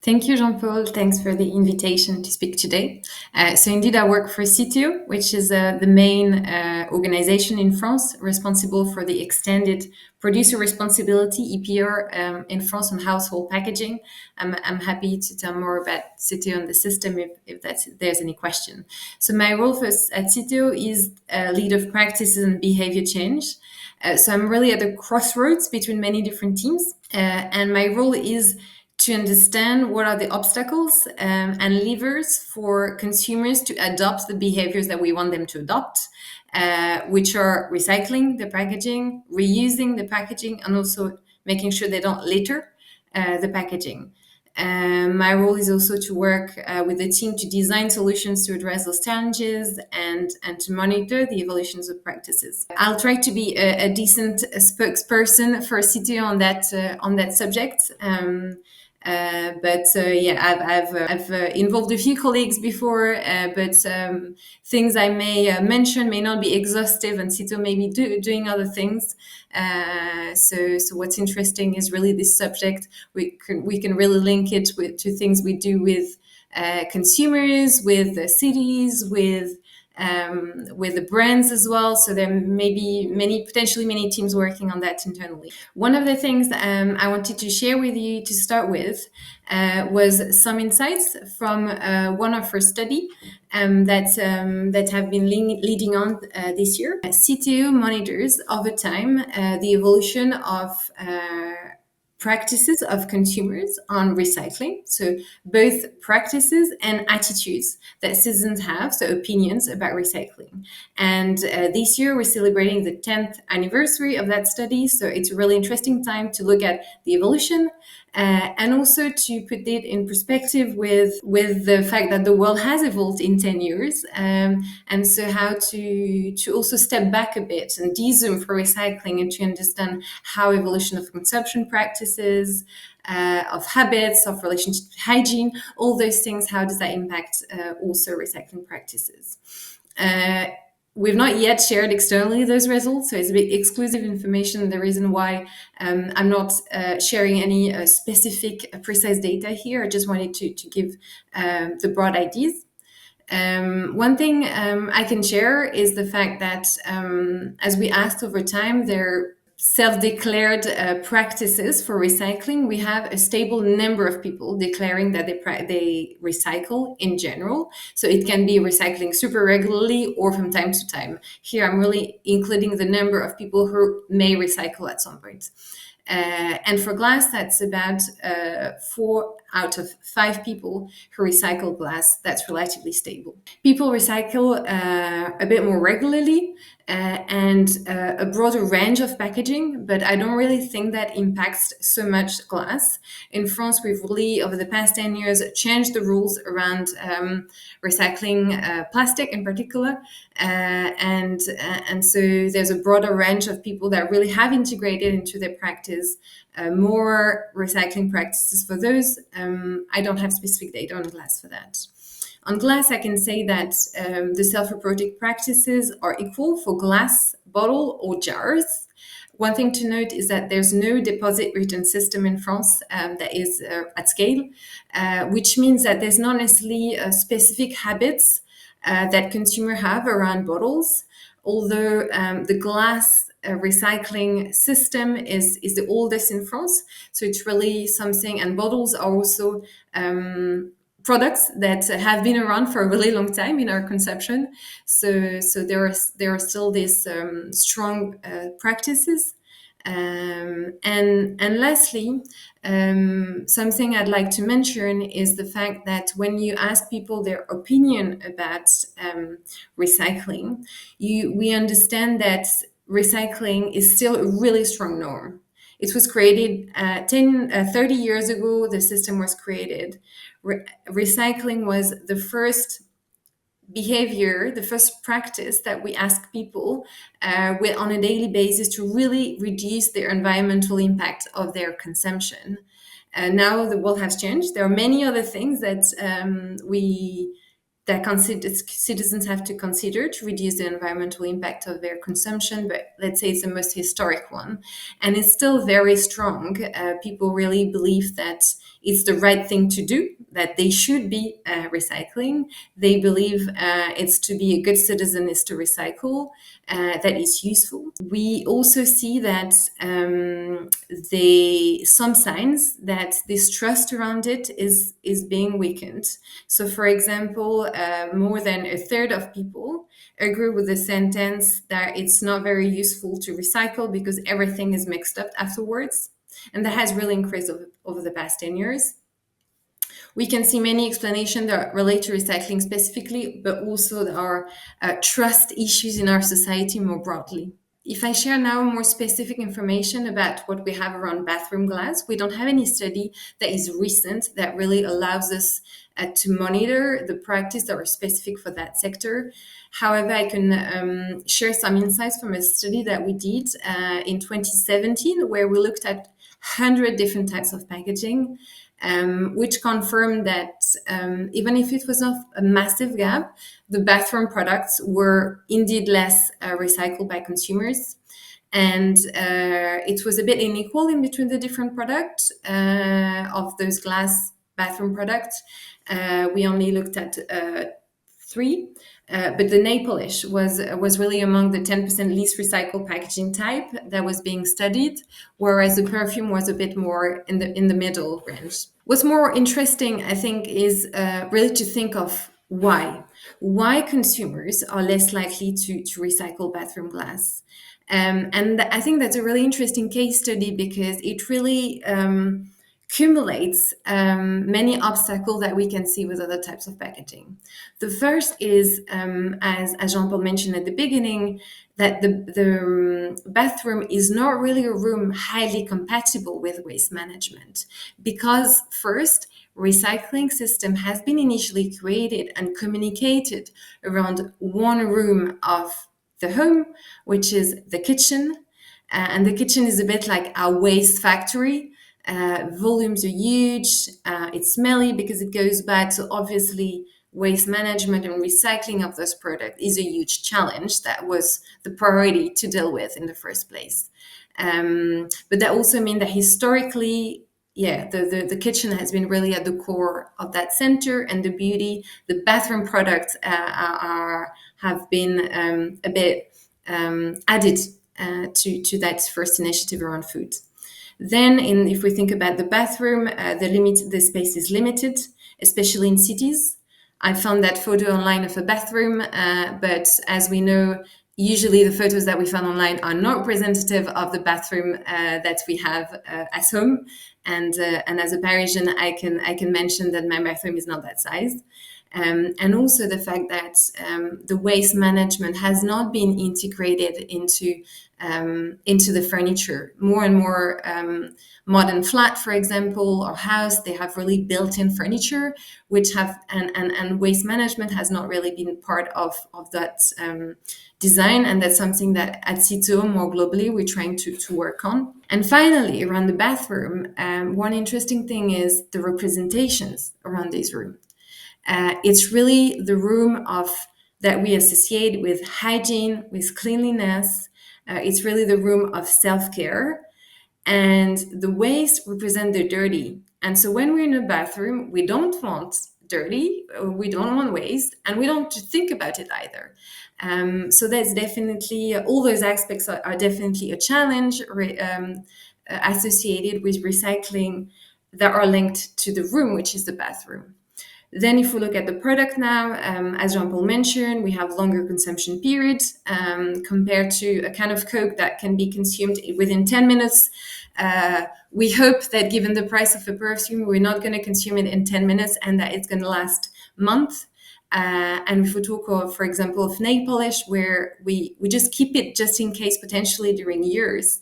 Thank you, Jean-Paul. Thanks for the invitation to speak today. So indeed, I work for Citeo, which is the main organization in France responsible for the extended producer responsibility, EPR, in France on household packaging. I'm happy to tell more about Citeo and the system if there's any question. So my role at Citeo is lead of practices and behavior change. So I'm really at the crossroads between many different teams. And my role is to understand what are the obstacles and levers for consumers to adopt the behaviors that we want them to adopt, which are recycling the packaging, reusing the packaging, and also making sure they don't litter the packaging. My role is also to work with the team to design solutions to address those challenges and to monitor the evolutions of practices. I'll try to be a decent spokesperson for Citeo on that subject. I've involved a few colleagues before, but things I may mention may not be exhaustive, and Cito may be doing other things. So what's interesting is really this subject. We can really link it to things we do with consumers, with cities, with the brands as well. So there may be potentially many teams working on that internally. One of the things I wanted to share with you to start with was some insights from one of our study that have been leading on this year. Citeo monitors over time the evolution of practices of consumers on recycling. So both practices and attitudes that citizens have, so opinions about recycling. And this year we're celebrating the 10th anniversary of that study. So it's a really interesting time to look at the evolution and also to put it in perspective with the fact that the world has evolved in 10 years. And so how to also step back a bit and de-zoom for recycling and to understand how evolution of consumption practices, of habits, of relationship to hygiene, all those things, how does that impact also recycling practices? We've not yet shared externally those results, so it's a bit exclusive information. The reason why I'm not sharing any specific, precise data here, I just wanted to give the broad ideas. One thing I can share is the fact that as we asked over time, there self-declared practices for recycling, we have a stable number of people declaring that they recycle in general. So it can be recycling super regularly or from time to time. Here I'm really including the number of people who may recycle at some point. And for glass, that's about 4 out of 5 people who recycle glass. That's relatively stable. People recycle a bit more regularly and a broader range of packaging, but I don't really think that impacts so much glass. In France, we've really, over the past 10 years, changed the rules around recycling plastic in particular. And so there's a broader range of people that really have integrated into their practice more recycling practices for those. I don't have specific data on glass for that. On glass, I can say that the self-reported practices are equal for glass, bottle, or jars. One thing to note is that there's no deposit return system in France that is at scale, which means that there's not necessarily specific habits that consumers have around bottles, although the glass recycling system is the oldest in France. So it's really something, and bottles are also products that have been around for a really long time in our consumption. So there are still these strong practices. And lastly, something I'd like to mention is the fact that when you ask people their opinion about recycling, we understand that recycling is still a really strong norm. It was created 30 years ago, the system was created. Recycling was the first behavior, the first practice that we ask people on a daily basis to really reduce their environmental impact of their consumption. Now the world has changed. There are many other things that that citizens have to consider to reduce the environmental impact of their consumption, but let's say it's the most historic one. And it's still very strong. People really believe that it's the right thing to do, that they should be recycling. They believe it's to be a good citizen is to recycle, that is useful. We also see that some signs that this trust around it is being weakened. So, for example, more than a third of people agree with the sentence that it's not very useful to recycle because everything is mixed up afterwards. And that has really increased over the past 10 years. We can see many explanations that relate to recycling specifically, but also there are trust issues in our society more broadly. If I share now more specific information about what we have around bathroom glass, we don't have any study that is recent that really allows us to monitor the practice that are specific for that sector. However, I can share some insights from a study that we did in 2017, where we looked at 100 different types of packaging, which confirmed that even if it was not a massive gap, the bathroom products were indeed less recycled by consumers. And it was a bit unequal in between the different products of those glass bathroom products. We only looked at three, but the nail polish was really among the 10% least recycled packaging type that was being studied, whereas the perfume was a bit more in the middle range. What's more interesting, I think, is really to think of why consumers are less likely to recycle bathroom glass. And I think that's a really interesting case study because it really cumulates many obstacles that we can see with other types of packaging. The first is, as Jean-Paul mentioned at the beginning, that the bathroom is not really a room highly compatible with waste management because, first, recycling system has been initially created and communicated around one room of the home, which is the kitchen. And the kitchen is a bit like a waste factory. Volumes are huge. It's smelly because it goes bad. So obviously, waste management and recycling of this product is a huge challenge. That was the priority to deal with in the first place. But that also means that historically, the kitchen has been really at the core of that center, and the beauty, the bathroom products have been a bit added to that first initiative around food. Then, if we think about the bathroom, the space is limited, especially in cities. I found that photo online of a bathroom, but as we know, usually the photos that we found online are not representative of the bathroom that we have at home. And as a Parisian, I can mention that my bathroom is not that size. And also the fact that the waste management has not been integrated into the furniture. More and more modern flat, for example, or house, they have really built-in furniture, which have and waste management has not really been part of that design, and that's something that at Citeo more globally we're trying to work on. And finally, around the bathroom, one interesting thing is the representations around this room. It's really the room that we associate with hygiene, with cleanliness. It's really the room of self-care. And the waste represent the dirty. And so when we're in a bathroom, we don't want dirty, we don't want waste, and we don't think about it either. So that's definitely, all those aspects are definitely a challenge associated with recycling that are linked to the room, which is the bathroom. Then if we look at the product now, as Jean-Paul mentioned, we have longer consumption periods compared to a can of Coke that can be consumed within 10 minutes. We hope that given the price of a perfume, we're not going to consume it in 10 minutes and that it's going to last months. And if we talk of, for example, of nail polish, where we just keep it just in case potentially during years.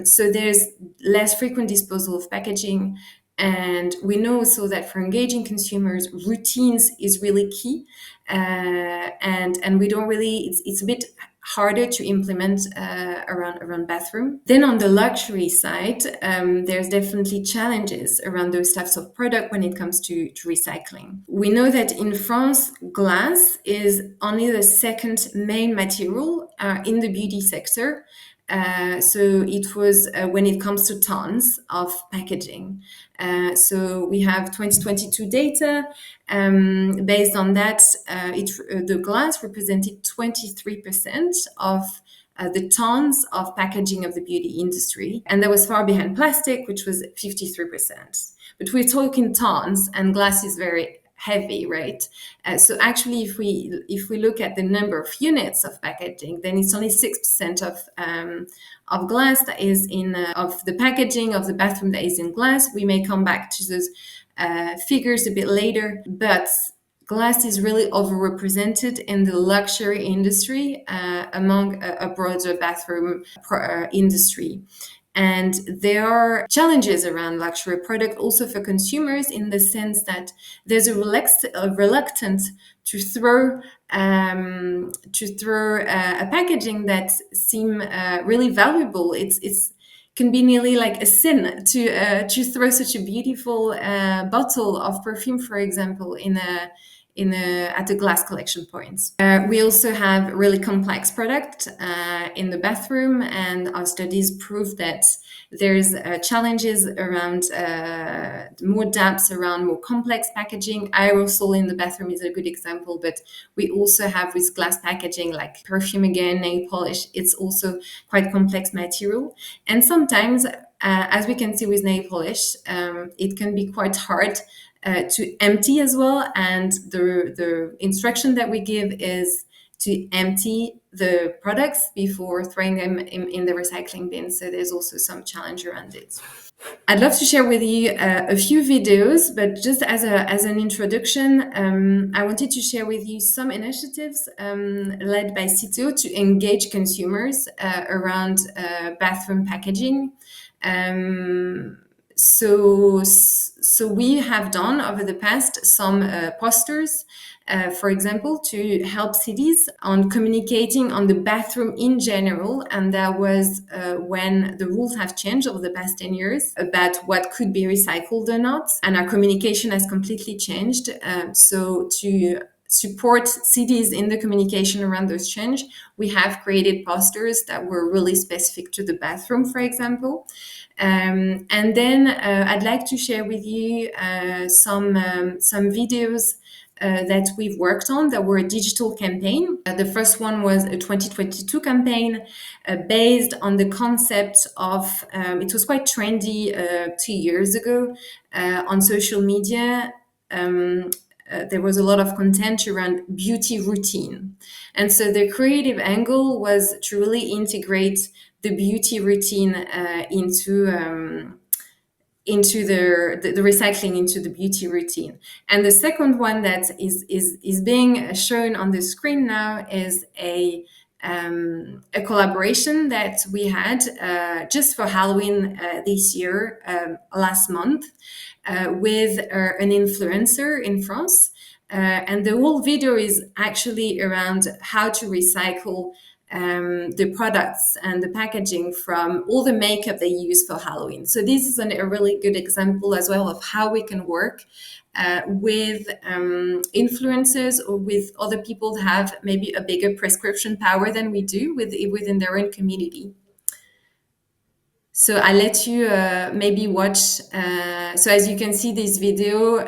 So there's less frequent disposal of packaging. And we know also that for engaging consumers, routines is really key. And we don't really, it's a bit harder to implement around bathroom. Then on the luxury side, there's definitely challenges around those types of product when it comes to recycling. We know that in France, glass is only the second main material in the beauty sector. So it was when it comes to tons of packaging. So we have 2022 data. Based on that, the glass represented 23% of the tons of packaging of the beauty industry. And that was far behind plastic, which was 53%. But we're talking tons, and glass is very heavy, right? So actually, if we look at the number of units of packaging, then it's only 6% of glass that is in of the packaging of the bathroom that is in glass. We may come back to those figures a bit later, but glass is really overrepresented in the luxury industry among a broader bathroom industry. And there are challenges around luxury product also for consumers, in the sense that there's a reluctance to throw a packaging that seem really valuable. It's can be nearly like a sin to throw such a beautiful bottle of perfume, for example, at the glass collection points. We also have really complex product in the bathroom, and our studies prove that there's challenges around more depths around more complex packaging. Aerosol in the bathroom is a good example, but we also have with glass packaging like perfume again, nail polish. It's also quite complex material, and sometimes, as we can see with nail polish, it can be quite hard to empty as well. And the instruction that we give is to empty the products before throwing them in the recycling bin. So there's also some challenge around it. I'd love to share with you a few videos, but just as an introduction, I wanted to share with you some initiatives led by Citeo to engage consumers around bathroom packaging. So we have done over the past some posters, for example, to help cities on communicating on the bathroom in general. And that was when the rules have changed over the past 10 years about what could be recycled or not. And our communication has completely changed. So to support cities in the communication around those change, we have created posters that were really specific to the bathroom, for example. And then I'd like to share with you some videos that we've worked on that were a digital campaign. The first one was a 2022 campaign based on the concept of, it was quite trendy 2 years ago on social media. There was a lot of content around beauty routine. And so the creative angle was to really integrate the beauty routine into the recycling into the beauty routine. And the second one that is being shown on the screen now is a collaboration that we had just for Halloween this year, last month, with an influencer in France. And the whole video is actually around how to recycle the products and the packaging from all the makeup they use for Halloween. So this is a really good example as well of how we can work with influencers or with other people that have maybe a bigger prescription power than we do within their own community. So I let you maybe watch. So as you can see, this video,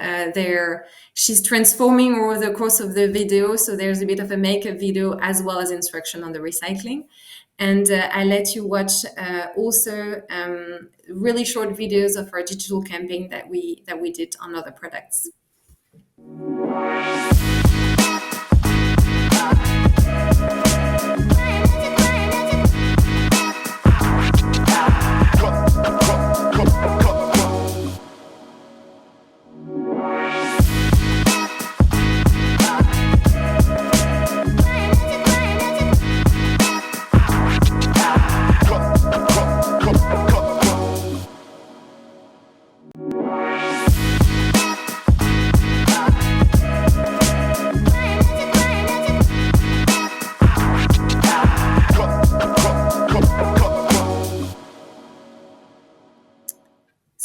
she's transforming over the course of the video. So there's a bit of a makeup video as well as instruction on the recycling. And I let you watch also really short videos of our digital campaign that we did on other products.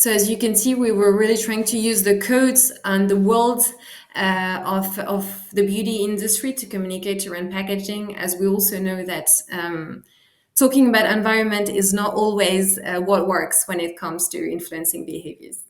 So as you can see, we were really trying to use the codes and the world of the beauty industry to communicate around packaging, as we also know that talking about environment is not always what works when it comes to influencing behaviors.